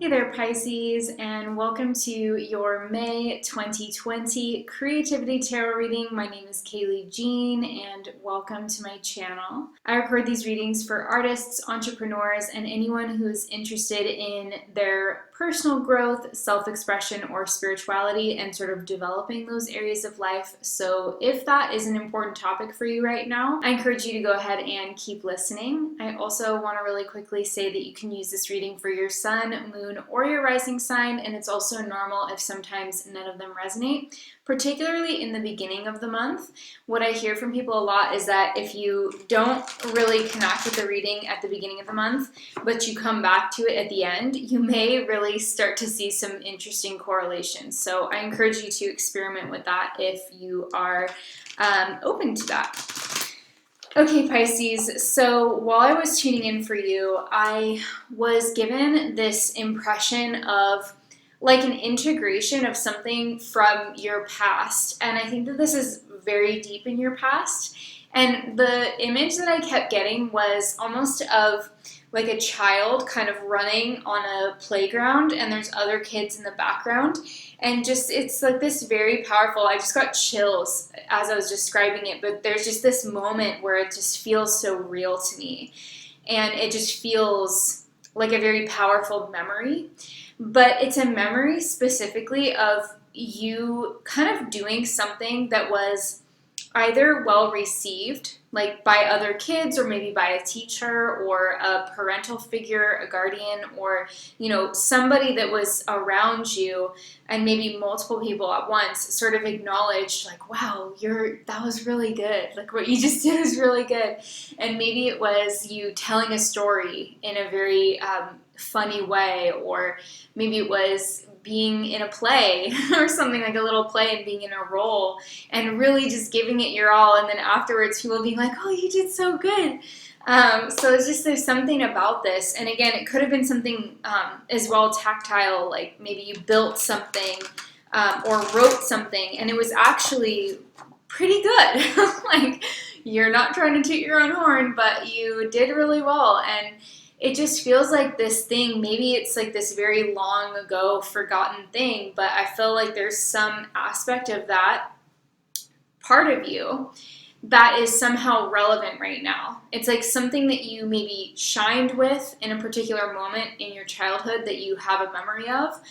Hey there, Pisces, and welcome to your May 2020 Creativity Tarot reading. My name is Kayleigh Jean, and welcome to my channel. I record these readings for artists, entrepreneurs, and anyone who's interested in their personal growth, self-expression, or spirituality, and sort of developing those areas of life. So if that is an important topic for you right now, I encourage you to go ahead and keep listening. I also want to really quickly say that you can use this reading for your sun, moon, or your rising sign, and it's also normal if sometimes none of them resonate, particularly in the beginning of the month. What I hear from people a lot is that if you don't really connect with the reading at the beginning of the month, but you come back to it at the end, you may really start to see some interesting correlations. So I encourage you to experiment with that if you are open to that. Okay, Pisces, so while I was tuning in for you, I was given this impression of like an integration of something from your past. And I think that this is very deep in your past. And the image that I kept getting was almost of like a child kind of running on a playground, and there's other kids in the background. And just, it's like this very powerful, I just got chills as I was describing it, but there's just this moment where it just feels so real to me. And it just feels like a very powerful memory. But it's a memory specifically of you kind of doing something that was either well received, like by other kids, or maybe by a teacher or a parental figure, a guardian, or somebody that was around you, and maybe multiple people at once sort of acknowledged, like, wow, that was really good, like what you just did is really good. And maybe it was you telling a story in a very funny way, or maybe it was being in a play or something, like a little play, and being in a role and really just giving it your all, and then afterwards people being like, oh, you did so good. So it's just, there's something about this. And again, it could have been something as well tactile, like maybe you built something or wrote something and it was actually pretty good. Like, you're not trying to toot your own horn, but you did really well. And it just feels like this thing, maybe it's like this very long ago forgotten thing, but I feel like there's some aspect of that part of you that is somehow relevant right now. It's like something that you maybe shined with in a particular moment in your childhood that you have a memory of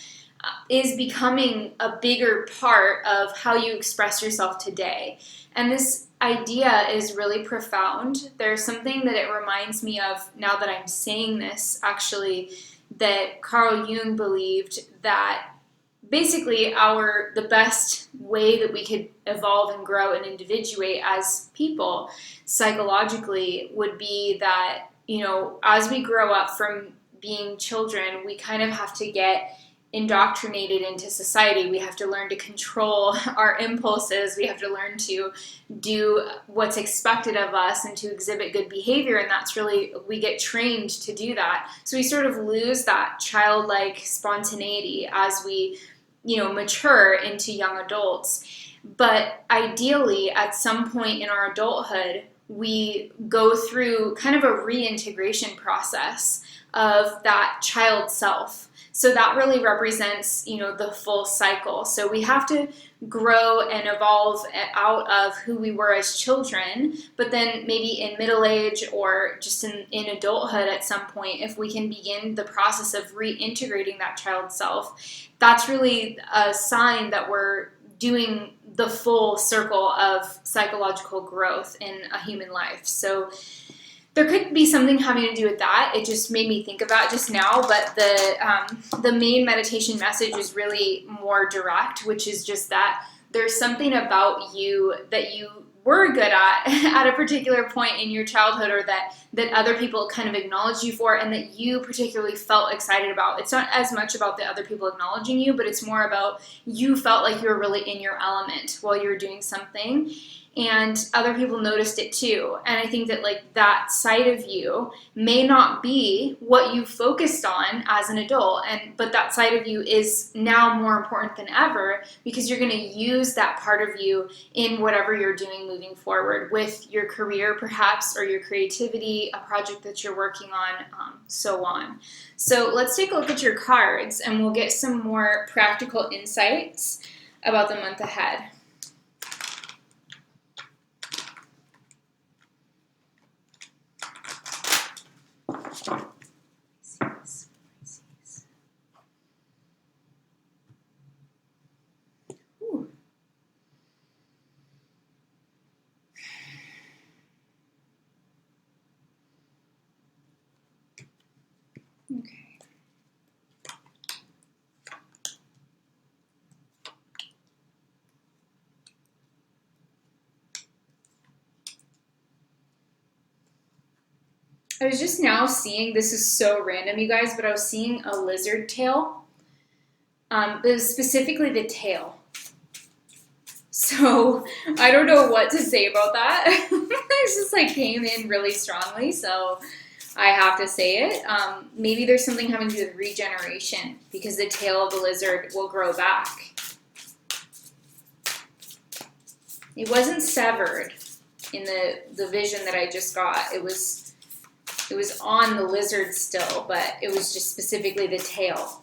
is becoming a bigger part of how you express yourself today. And this idea is really profound. There's something that it reminds me of now that I'm saying this, actually, that Carl Jung believed that basically the best way that we could evolve and grow and individuate as people psychologically would be that, as we grow up from being children, we kind of have to get indoctrinated into society. We have to learn to control our impulses. We have to learn to do what's expected of us and to exhibit good behavior. And that's really, we get trained to do that. So we sort of lose that childlike spontaneity as we, mature into young adults. But ideally, at some point in our adulthood, we go through kind of a reintegration process of that child self. So that really represents, the full cycle. So we have to grow and evolve out of who we were as children, but then maybe in middle age or just in adulthood at some point, if we can begin the process of reintegrating that child self, that's really a sign that we're doing the full circle of psychological growth in a human life. So there could be something having to do with that. It just made me think about just now, but the main meditation message is really more direct, which is just that there's something about you that you were good at a particular point in your childhood, or that other people kind of acknowledged you for, and that you particularly felt excited about. It's not as much about the other people acknowledging you, but it's more about you felt like you were really in your element while you were doing something. and other people noticed it too. And I think that like that side of you may not be what you focused on as an adult, but that side of you is now more important than ever, because you're going to use that part of you in whatever you're doing moving forward with your career perhaps, or your creativity, a project that you're working on, so on. So let's take a look at your cards and we'll get some more practical insights about the month ahead. Okay. I was just now seeing, this is so random, you guys, but I was seeing a lizard tail. It was specifically the tail. So I don't know what to say about that. It just like came in really strongly, so I have to say it. Maybe there's something having to do with regeneration, because the tail of the lizard will grow back. It wasn't severed in the vision that I just got. It was on the lizard still, but it was just specifically the tail.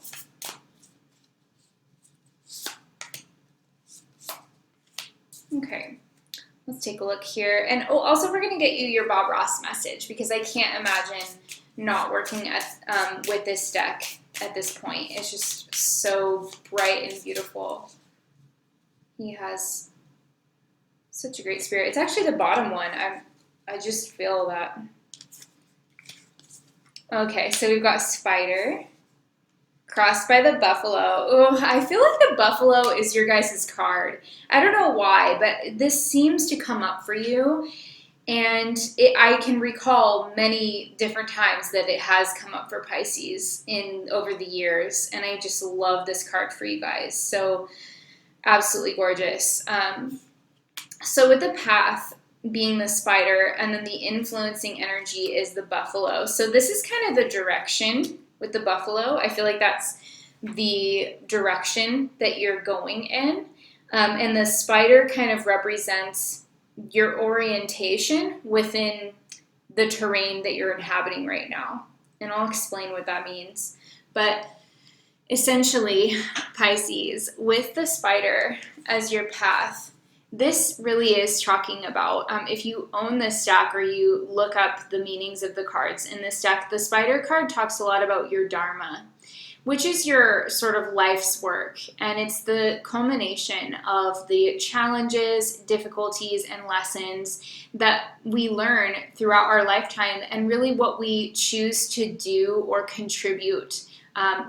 Okay, let's take a look here. And also we're going to get you your Bob Ross message, because I can't imagine not working with this deck at this point. It's just so bright and beautiful. He has such a great spirit. It's actually the bottom one. I just feel that. Okay, so we've got spider, crossed by the buffalo. Oh, I feel like the buffalo is your guys' card. I don't know why, but this seems to come up for you. And I can recall many different times that it has come up for Pisces over the years. And I just love this card for you guys. So absolutely gorgeous. So with the path being the spider, and then the influencing energy is the buffalo. So this is kind of the direction with the buffalo. I feel like that's the direction that you're going in. And the spider kind of represents your orientation within the terrain that you're inhabiting right now. And I'll explain what that means. But essentially, Pisces, with the spider as your path, this really is talking about, if you own this deck or you look up the meanings of the cards in this deck, the spider card talks a lot about your dharma, which is your sort of life's work. And it's the culmination of the challenges, difficulties, and lessons that we learn throughout our lifetime, and really what we choose to do or contribute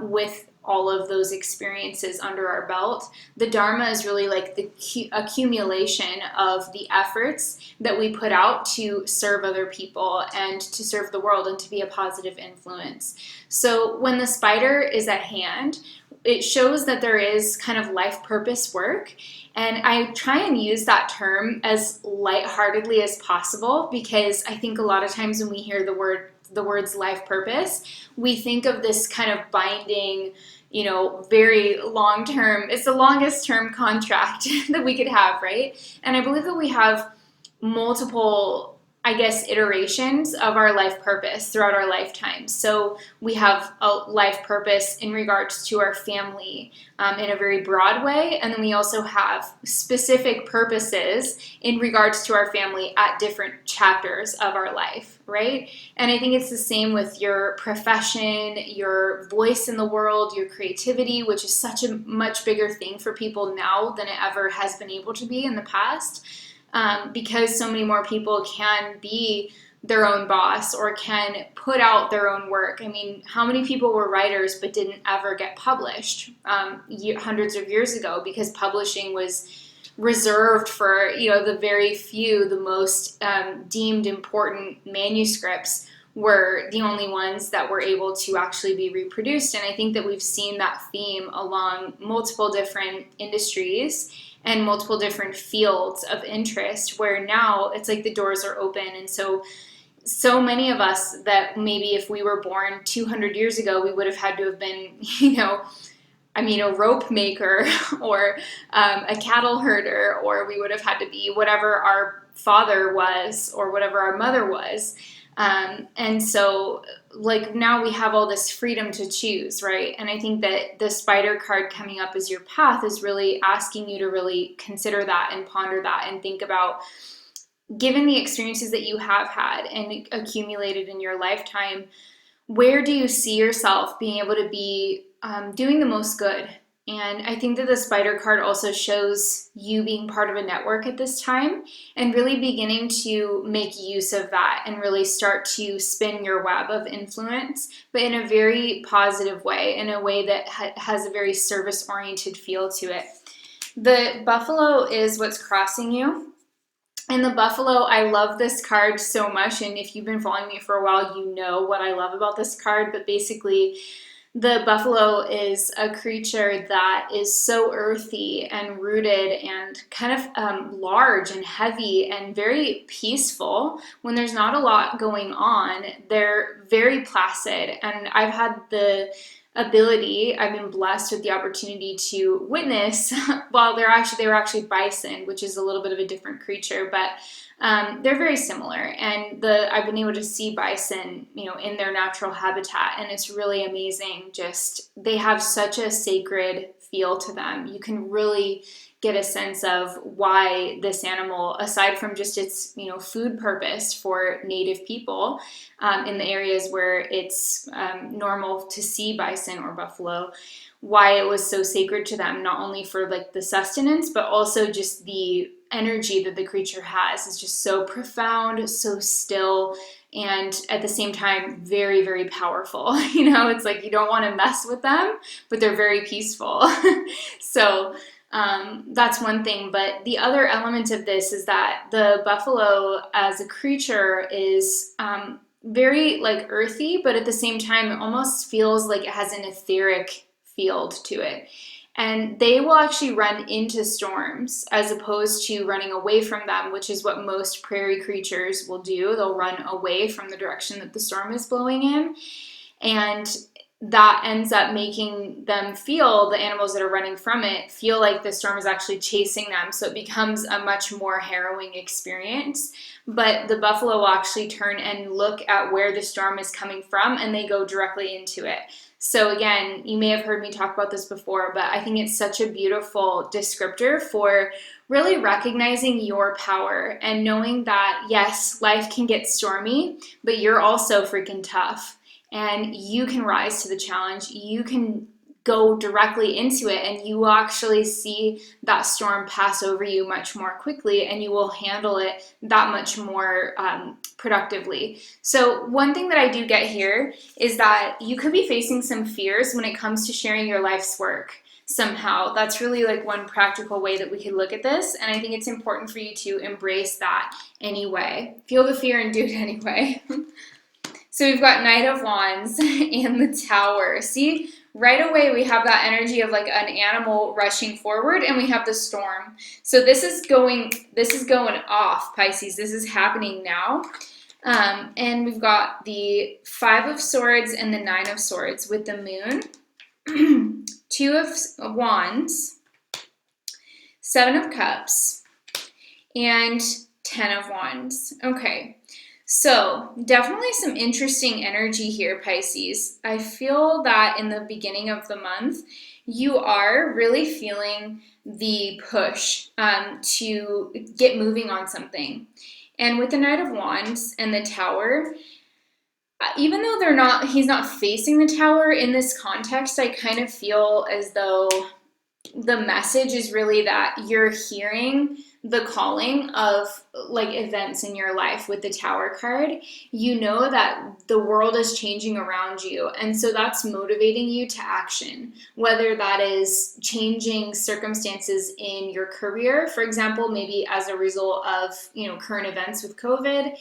with all of those experiences under our belt. The Dharma is really like the accumulation of the efforts that we put out to serve other people and to serve the world and to be a positive influence. So when the spider is at hand, it shows that there is kind of life purpose work. And I try and use that term as lightheartedly as possible, because I think a lot of times when we hear the words life purpose, we think of this kind of binding, very long-term, it's the longest term contract that we could have, right? And I believe that we have multiple, iterations of our life purpose throughout our lifetime. So we have a life purpose in regards to our family in a very broad way. And then we also have specific purposes in regards to our family at different chapters of our life, right? And I think it's the same with your profession, your voice in the world, your creativity, which is such a much bigger thing for people now than it ever has been able to be in the past. Because so many more people can be their own boss or can put out their own work. I mean, how many people were writers but didn't ever get published hundreds of years ago, because publishing was reserved for, the very few, the most deemed important manuscripts were the only ones that were able to actually be reproduced. And I think that we've seen that theme along multiple different industries. and multiple different fields of interest, where now it's like the doors are open. And so many of us that maybe if we were born 200 years ago, we would have had to have been, a rope maker or a cattle herder, or we would have had to be whatever our father was or whatever our mother was. And so like now we have all this freedom to choose, right? And I think that the spider card coming up as your path is really asking you to really consider that and ponder that and think about, given the experiences that you have had and accumulated in your lifetime, where do you see yourself being able to be doing the most good? And I think that the spider card also shows you being part of a network at this time and really beginning to make use of that and really start to spin your web of influence, but in a very positive way, in a way that has a very service-oriented feel to it. The buffalo is what's crossing you. And the buffalo, I love this card so much. And if you've been following me for a while, you know what I love about this card. But basically, the buffalo is a creature that is so earthy and rooted and kind of large and heavy and very peaceful. When there's not a lot going on, they're very placid. And I've had the ability, I've been blessed with the opportunity to witness, well, they were actually bison, which is a little bit of a different creature, but they're very similar. And I've been able to see bison, in their natural habitat, and it's really amazing. Just, they have such a sacred feel to them. You can really get a sense of why this animal, aside from just its, food purpose for native people in the areas where it's normal to see bison or buffalo, why it was so sacred to them, not only for like the sustenance, but also just the energy that the creature has is just so profound, so still, and at the same time, very, very powerful. It's like you don't want to mess with them, but they're very peaceful. So that's one thing. But the other element of this is that the buffalo as a creature is very like earthy, but at the same time, it almost feels like it has an etheric field to it. And they will actually run into storms as opposed to running away from them, which is what most prairie creatures will do. They'll run away from the direction that the storm is blowing in. And that ends up making them feel, the animals that are running from it, feel like the storm is actually chasing them. So it becomes a much more harrowing experience. But the buffalo will actually turn and look at where the storm is coming from, and they go directly into it. So again, you may have heard me talk about this before, but I think it's such a beautiful descriptor for really recognizing your power and knowing that, yes, life can get stormy, but you're also freaking tough. And you can rise to the challenge. You can go directly into it, and you will actually see that storm pass over you much more quickly, and you will handle it that much more productively. So one thing that I do get here is that you could be facing some fears when it comes to sharing your life's work somehow. That's really like one practical way that we could look at this, and I think it's important for you to embrace that anyway. Feel the fear and do it anyway. So we've got Knight of Wands and the Tower. See, right away we have that energy of like an animal rushing forward, and we have the storm. So this is going off, Pisces. This is happening now. And we've got the Five of Swords and the Nine of Swords with the Moon, Two of Wands, Seven of Cups, and 10 of Wands. Okay. So definitely some interesting energy here, Pisces. I feel that in the beginning of the month, you are really feeling the push to get moving on something. And with the Knight of Wands and the Tower, even though he's not facing the Tower in this context, I kind of feel as though the message is really that you're hearing the calling of like events in your life with the Tower card, you know that the world is changing around you. And so that's motivating you to action, whether that is changing circumstances in your career, for example, maybe as a result of, current events with COVID,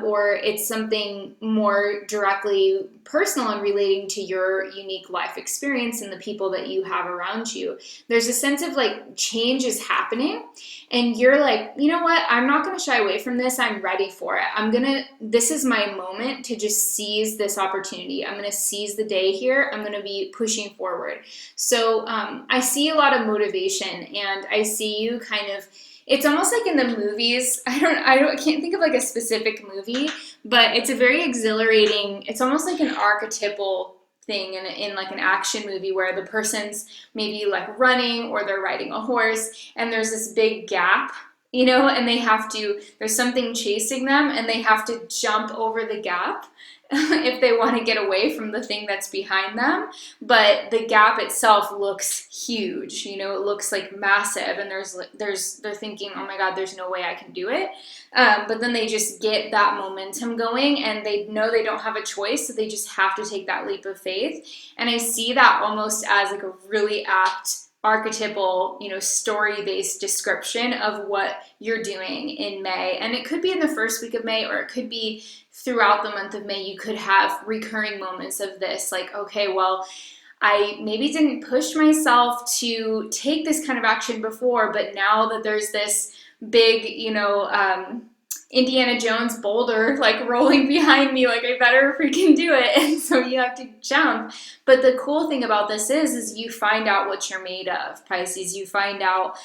or it's something more directly personal and relating to your unique life experience and the people that you have around you. There's a sense of like change is happening, and you're like, you know what? I'm not going to shy away from this. I'm ready for it. This is my moment to just seize this opportunity. I'm going to seize the day here. I'm going to be pushing forward. So I see a lot of motivation, and I see you kind of, it's almost like in the movies. I can't think of like a specific movie, but it's a very exhilarating, it's almost like an archetypal thing in like an action movie where the person's maybe like running or they're riding a horse, and there's this big gap, and there's something chasing them, and they have to jump over the gap if they want to get away from the thing that's behind them. But the gap itself looks huge, it looks like massive, and they're thinking, oh my God, there's no way I can do it. But then they just get that momentum going, and they know they don't have a choice, so they just have to take that leap of faith. And I see that almost as like a really apt archetypal, story-based description of what you're doing in May. And it could be in the first week of May, or it could be throughout the month of May. You could have recurring moments of this, like, okay, well, I maybe didn't push myself to take this kind of action before, but now that there's this big, Indiana Jones boulder like rolling behind me, like I better freaking do it. And so you have to jump. But the cool thing about this is you find out what you're made of, Pisces. You find out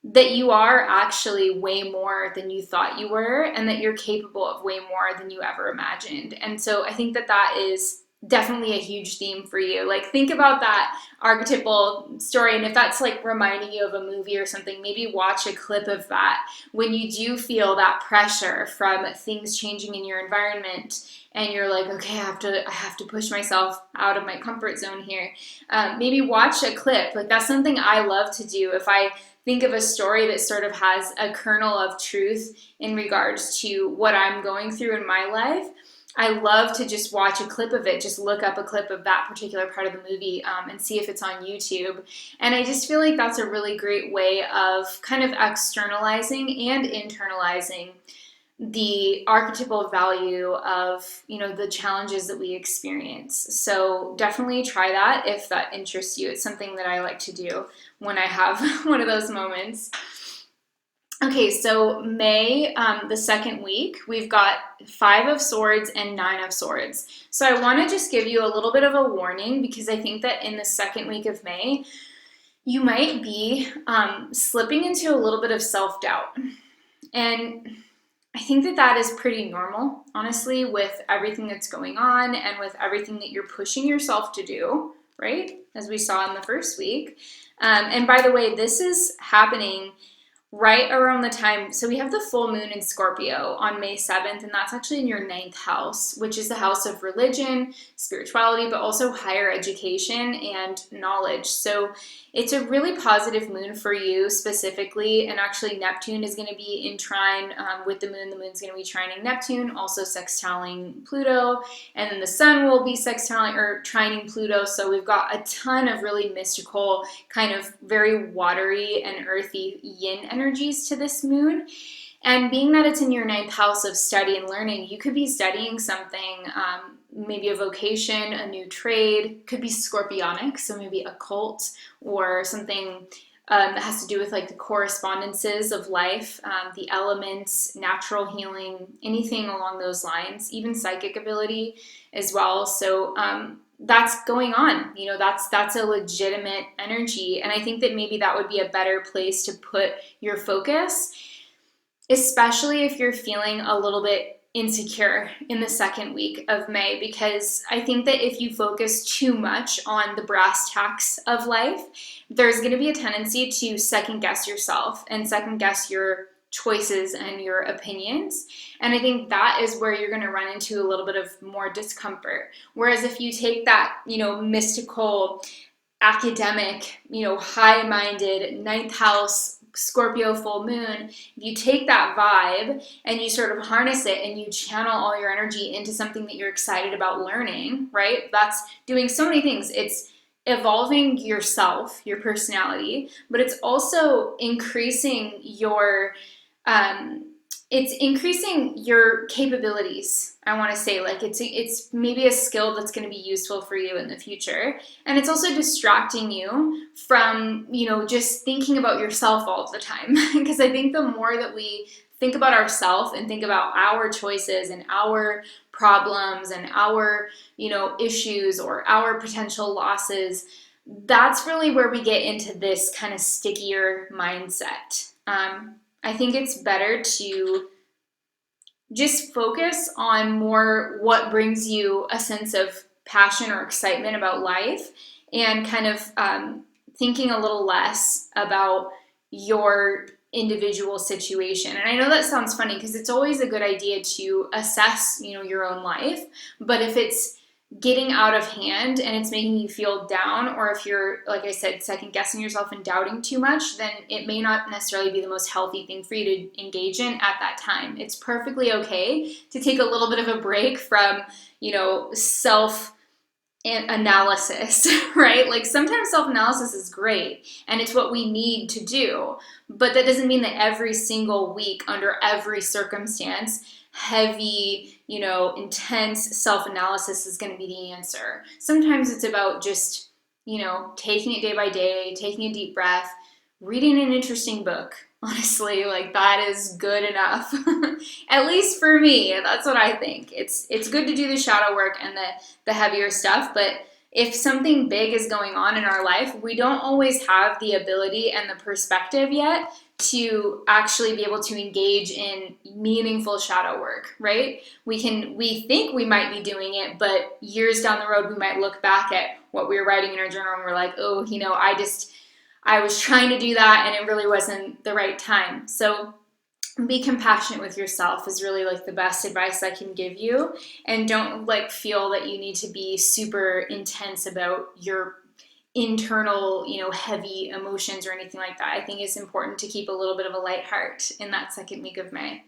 that you are actually way more than you thought you were, and that you're capable of way more than you ever imagined. And so I think that is definitely a huge theme for you. Like, think about that archetypal story, and if that's like reminding you of a movie or something, maybe watch a clip of that when you do feel that pressure from things changing in your environment, and you're like, okay, I have to push myself out of my comfort zone here. Maybe watch a clip. Like, that's something I love to do. If I think of a story that sort of has a kernel of truth in regards to what I'm going through in my life, I love to just watch a clip of it, just look up a clip of that particular part of the movie and see if it's on YouTube. And I just feel like that's a really great way of kind of externalizing and internalizing the archetypal value of, the challenges that we experience. So definitely try that if that interests you. It's something that I like to do when I have one of those moments. Okay, so May, the second week, we've got 5 of Swords and 9 of Swords. So I want to just give you a little bit of a warning, because I think that in the second week of May, you might be slipping into a little bit of self-doubt. And I think that is pretty normal, honestly, with everything that's going on and with everything that you're pushing yourself to do, right? As we saw in the first week. And by the way, this is happening right around the time, so we have the full moon in Scorpio on May 7th, and that's actually in your 9th house, which is the house of religion, spirituality, but also higher education and knowledge. So it's a really positive moon for you specifically, and actually Neptune is going to be in trine with the moon. The moon's going to be trining Neptune, also sextiling Pluto, and then the sun will be sextiling or trining Pluto. So we've got a ton of really mystical, kind of very watery and earthy yin energies to this moon. And being that it's in your 9th house of study and learning, you could be studying something, maybe a vocation, a new trade, could be scorpionic, so maybe occult or something that has to do with like the correspondences of life, the elements, natural healing, anything along those lines, even psychic ability as well. So that's going on, that's a legitimate energy. And I think that maybe that would be a better place to put your focus, especially if you're feeling a little bit insecure in the second week of May, because I think that if you focus too much on the brass tacks of life, there's going to be a tendency to second guess yourself and second guess your choices and your opinions. And I think that is where you're going to run into a little bit of more discomfort. Whereas if you take that, mystical, academic, high-minded 9th house Scorpio full moon, if you take that vibe and you sort of harness it and you channel all your energy into something that you're excited about learning, right? That's doing so many things. It's evolving yourself, your personality, but it's also increasing your capabilities. I want to say, like, it's maybe a skill that's going to be useful for you in the future, and it's also distracting you from, you know, just thinking about yourself all the time. Because I think the more that we think about ourselves and think about our choices and our problems and our, you know, issues or our potential losses, that's really where we get into this kind of stickier mindset. I think it's better to just focus on more what brings you a sense of passion or excitement about life, and kind of thinking a little less about your individual situation. And I know that sounds funny because it's always a good idea to assess, you know, your own life, but if it's getting out of hand and it's making you feel down, or if you're, like I said, second guessing yourself and doubting too much, then it may not necessarily be the most healthy thing for you to engage in at that time. It's perfectly okay to take a little bit of a break from, you know, self-analysis, right? Like, sometimes self-analysis is great and it's what we need to do, but that doesn't mean that every single week, under every circumstance, heavy, you know, intense self-analysis is going to be the answer. Sometimes it's about just, you know, taking it day by day, taking a deep breath, reading an interesting book. Honestly, like, that is good enough. At least for me, that's what I think. It's good to do the shadow work and the heavier stuff, but if something big is going on in our life, we don't always have the ability and the perspective yet to actually be able to engage in meaningful shadow work, right? We think we might be doing it, but years down the road, we might look back at what we were writing in our journal and we're like, oh, you know, I was trying to do that and it really wasn't the right time. So be compassionate with yourself is really, like, the best advice I can give you. And don't, like, feel that you need to be super intense about your internal, you know, heavy emotions or anything like that. I think it's important to keep a little bit of a light heart in that second week of May.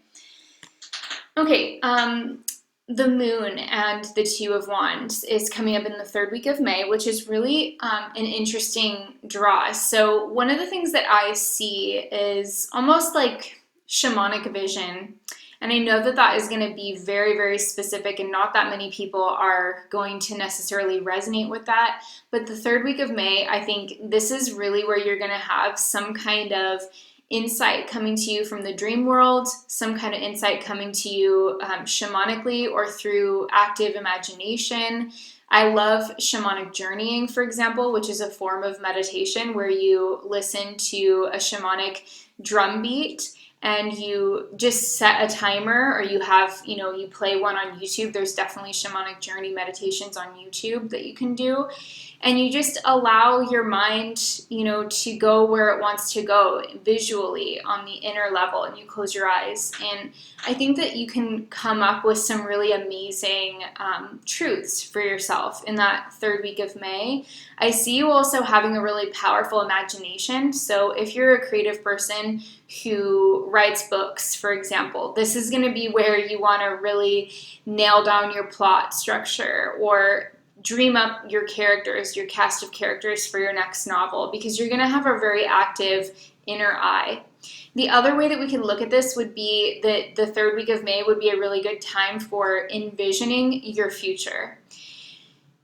Okay, the moon and the Two of Wands is coming up in the third week of May, which is really an interesting draw. So one of the things that I see is almost like shamanic vision. And I know that that is going to be very, very specific, and not that many people are going to necessarily resonate with that. But the third week of May, I think this is really where you're going to have some kind of insight coming to you from the dream world, some kind of insight coming to you shamanically or through active imagination. I love shamanic journeying, for example, which is a form of meditation where you listen to a shamanic drum beat and you just set a timer, or you have, you know, you play one on YouTube. There's definitely shamanic journey meditations on YouTube that you can do. And you just allow your mind, you know, to go where it wants to go visually on the inner level, and you close your eyes. And I think that you can come up with some really amazing truths for yourself in that third week of May. I see you also having a really powerful imagination. So if you're a creative person who writes books, for example, this is going to be where you want to really nail down your plot structure, or dream up your characters, your cast of characters for your next novel, because you're going to have a very active inner eye. The other way that we can look at this would be that the third week of May would be a really good time for envisioning your future.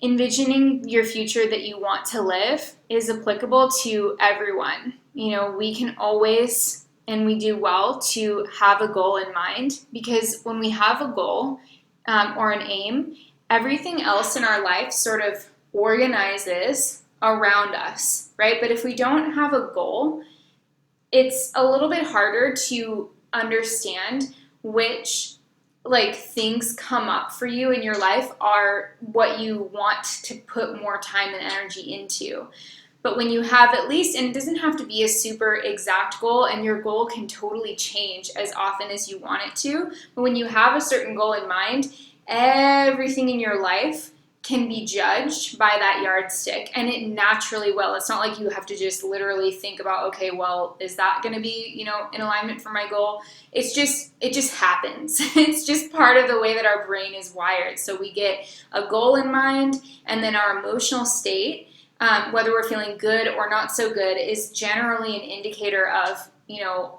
Envisioning your future that you want to live is applicable to everyone. You know, we can always, and we do well, to have a goal in mind, because when we have a goal or an aim, everything else in our life sort of organizes around us, right? But if we don't have a goal, it's a little bit harder to understand which, like, things come up for you in your life are what you want to put more time and energy into. But when you have at least, and it doesn't have to be a super exact goal, and your goal can totally change as often as you want it to, but when you have a certain goal in mind, everything in your life can be judged by that yardstick, and it naturally will. It's not like you have to just literally think about, okay, well, is that going to be, in alignment for my goal? It just happens. It's just part of the way that our brain is wired. So we get a goal in mind, and then our emotional state, whether we're feeling good or not so good, is generally an indicator of,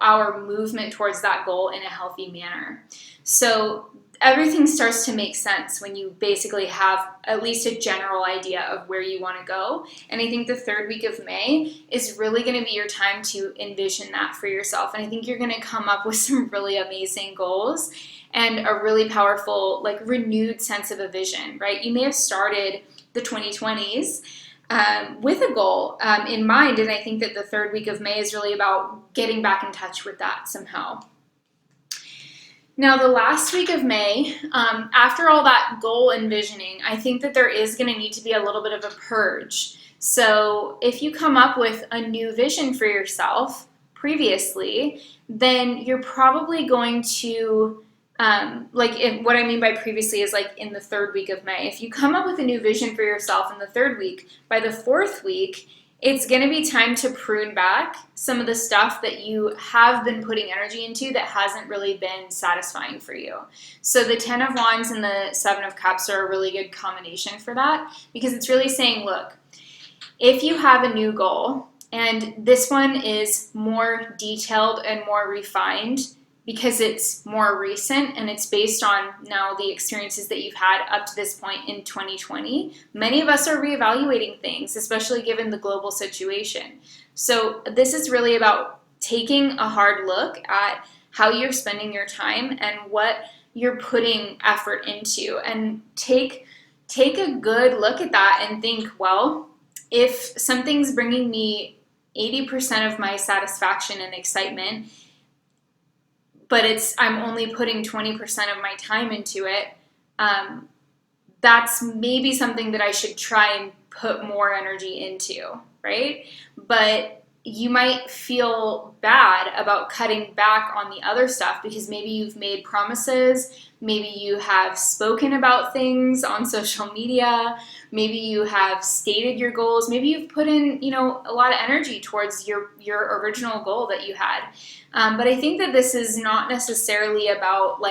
our movement towards that goal in a healthy manner. So everything starts to make sense when you basically have at least a general idea of where you want to go. And I think the third week of May is really going to be your time to envision that for yourself. And I think you're going to come up with some really amazing goals and a really powerful, renewed sense of a vision, right? You may have started the 2020s with a goal in mind, and I think that the third week of May is really about getting back in touch with that somehow. Now, the last week of May, after all that goal envisioning, I think that there is going to need to be a little bit of a purge. So if you come up with a new vision for yourself previously, then you're probably going to, what I mean by previously is in the third week of May. If you come up with a new vision for yourself in the third week, by the fourth week, it's going to be time to prune back some of the stuff that you have been putting energy into that hasn't really been satisfying for you. So the 10 of Wands and the 7 of Cups are a really good combination for that, because it's really saying, look, if you have a new goal, and this one is more detailed and more refined because it's more recent and it's based on now the experiences that you've had up to this point in 2020. Many of us are reevaluating things, especially given the global situation. So this is really about taking a hard look at how you're spending your time and what you're putting effort into, and take a good look at that and think, well, if something's bringing me 80% of my satisfaction and excitement, but I'm only putting 20% of my time into it, that's maybe something that I should try and put more energy into, right? But you might feel bad about cutting back on the other stuff because maybe you've made promises, maybe you have spoken about things on social media, maybe you have stated your goals, maybe you've put in, a lot of energy towards your original goal that you had. But I think that this is not necessarily about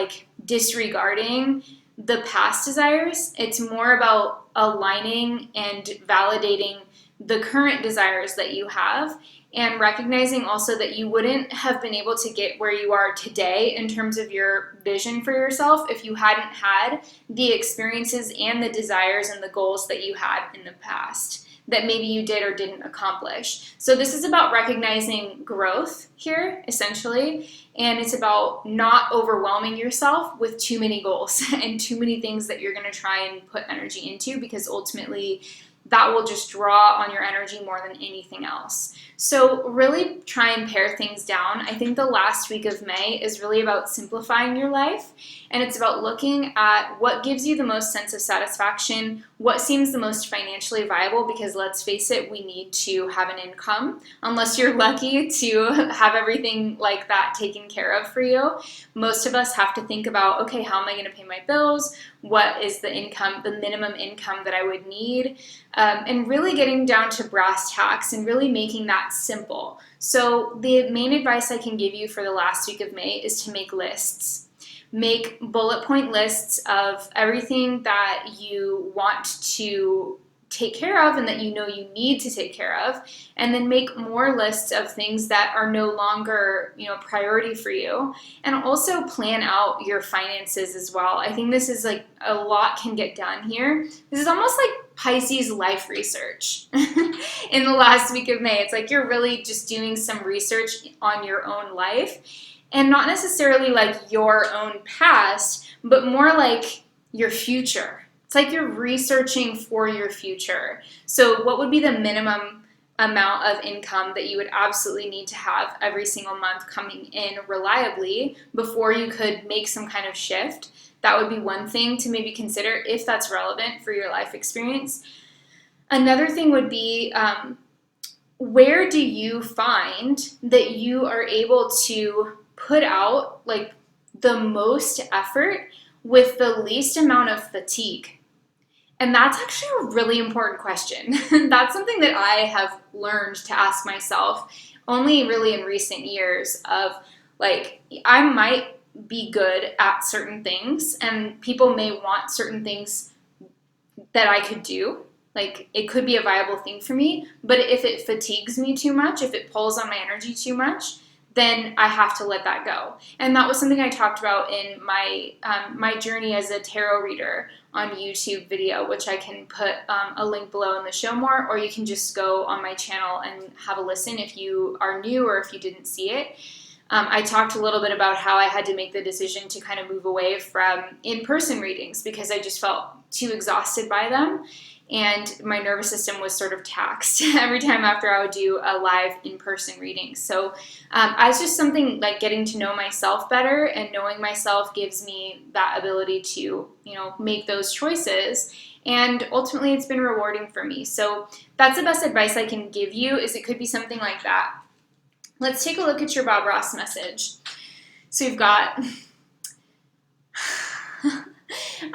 disregarding the past desires. It's more about aligning and validating the current desires that you have, and recognizing also that you wouldn't have been able to get where you are today in terms of your vision for yourself if you hadn't had the experiences and the desires and the goals that you had in the past that maybe you did or didn't accomplish. So this is about recognizing growth here, essentially, and it's about not overwhelming yourself with too many goals and too many things that you're going to try and put energy into, because ultimately that will just draw on your energy more than anything else. So really try and pare things down. I think the last week of May is really about simplifying your life, and it's about looking at what gives you the most sense of satisfaction, what seems the most financially viable, because let's face it, we need to have an income. Unless you're lucky to have everything like that taken care of for you, most of us have to think about, okay, how am I going to pay my bills? What is the income, the minimum income that I would need? And really getting down to brass tacks and really making that simple. So the main advice I can give you for the last week of May is to make lists. Make bullet point lists of everything that you want to take care of and that you know you need to take care of, and then make more lists of things that are no longer, priority for you, and also plan out your finances as well. I think this is a lot can get done here. This is almost like Pisces life research in the last week of May. It's you're really just doing some research on your own life, and not necessarily your own past, but more your future. It's you're researching for your future. So what would be the minimum amount of income that you would absolutely need to have every single month coming in reliably before you could make some kind of shift? That would be one thing to maybe consider if that's relevant for your life experience. Another thing would be, where do you find that you are able to put out the most effort with the least amount of fatigue? And that's actually a really important question. That's something that I have learned to ask myself only really in recent years of like, I might be good at certain things and people may want certain things that I could do. Like it could be a viable thing for me, but if it fatigues me too much, if it pulls on my energy too much, then I have to let that go. And that was something I talked about in my my journey as a tarot reader on YouTube video, which I can put a link below in the show more, or you can just go on my channel and have a listen if you are new or if you didn't see it. I talked a little bit about how I had to make the decision to kind of move away from in-person readings because I just felt too exhausted by them. And my nervous system was sort of taxed every time after I would do a live in-person reading. So as just something like getting to know myself better, and knowing myself gives me that ability to, you know, make those choices. And ultimately it's been rewarding for me. So that's the best advice I can give you, is it could be something like that. Let's take a look at your Bob Ross message. So you've got...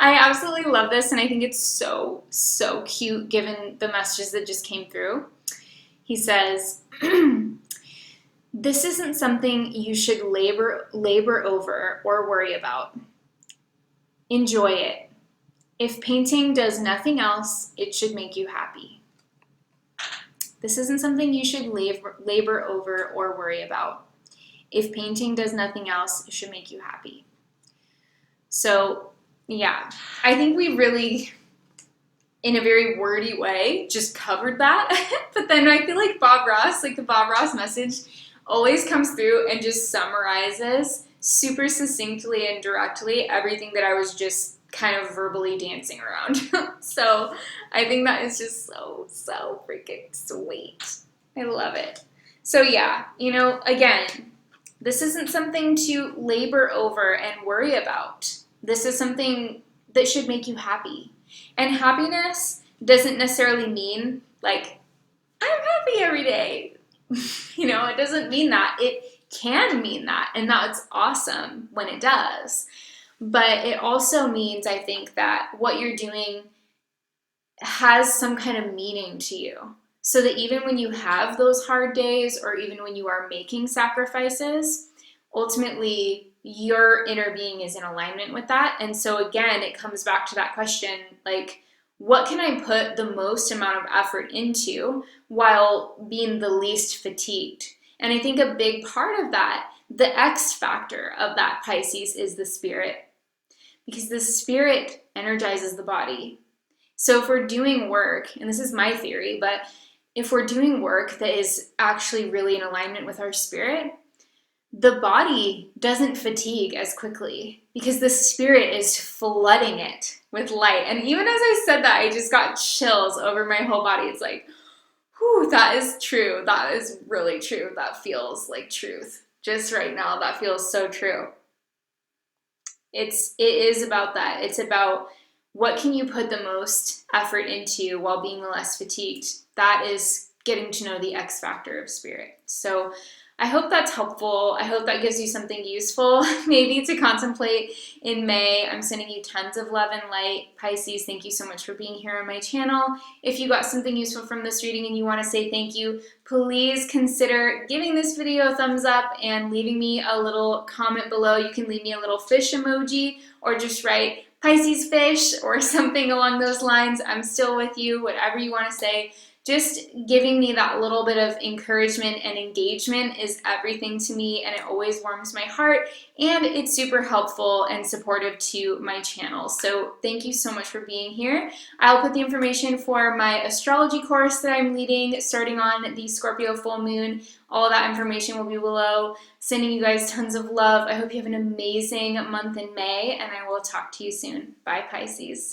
I absolutely love this, and I think it's so, so cute given the messages that just came through. He says, this isn't something you should labor over or worry about. Enjoy it. If painting does nothing else, it should make you happy. This isn't something you should labor over or worry about. If painting does nothing else, it should make you happy. So, yeah, I think we really, in a very wordy way, just covered that. But then I feel like Bob Ross, like the Bob Ross message, always comes through and just summarizes super succinctly and directly everything that I was just kind of verbally dancing around. So I think that is just so, so freaking sweet. I love it. So yeah, you know, again, this isn't something to labor over and worry about. This is something that should make you happy. And happiness doesn't necessarily mean like, I'm happy every day. You know, it doesn't mean that. It can mean that, and that's awesome when it does. But it also means, I think, that what you're doing has some kind of meaning to you. So that even when you have those hard days, or even when you are making sacrifices, ultimately your inner being is in alignment with that. And so again, it comes back to that question, like, what can I put the most amount of effort into while being the least fatigued? And I think a big part of that, the X factor of that, Pisces, is the spirit. Because the spirit energizes the body. So if we're doing work, and this is my theory, but if we're doing work that is actually really in alignment with our spirit, the body doesn't fatigue as quickly because the spirit is flooding it with light. And even as I said that, I just got chills over my whole body. It's like, whew, that is true. That is really true. That feels like truth. Just right now, that feels so true. It is about that. It's about what can you put the most effort into while being the less fatigued. That is getting to know the X factor of spirit. So I hope that's helpful. I hope that gives you something useful, maybe to contemplate in May. I'm sending you tons of love and light. Pisces, thank you so much for being here on my channel. If you got something useful from this reading and you want to say thank you, please consider giving this video a thumbs up and leaving me a little comment below. You can leave me a little fish emoji or just write Pisces fish or something along those lines. I'm still with you, whatever you want to say. Just giving me that little bit of encouragement and engagement is everything to me, and it always warms my heart, and it's super helpful and supportive to my channel. So thank you so much for being here. I'll put the information for my astrology course that I'm leading starting on the Scorpio full moon. All that information will be below. Sending you guys tons of love. I hope you have an amazing month in May, and I will talk to you soon. Bye, Pisces.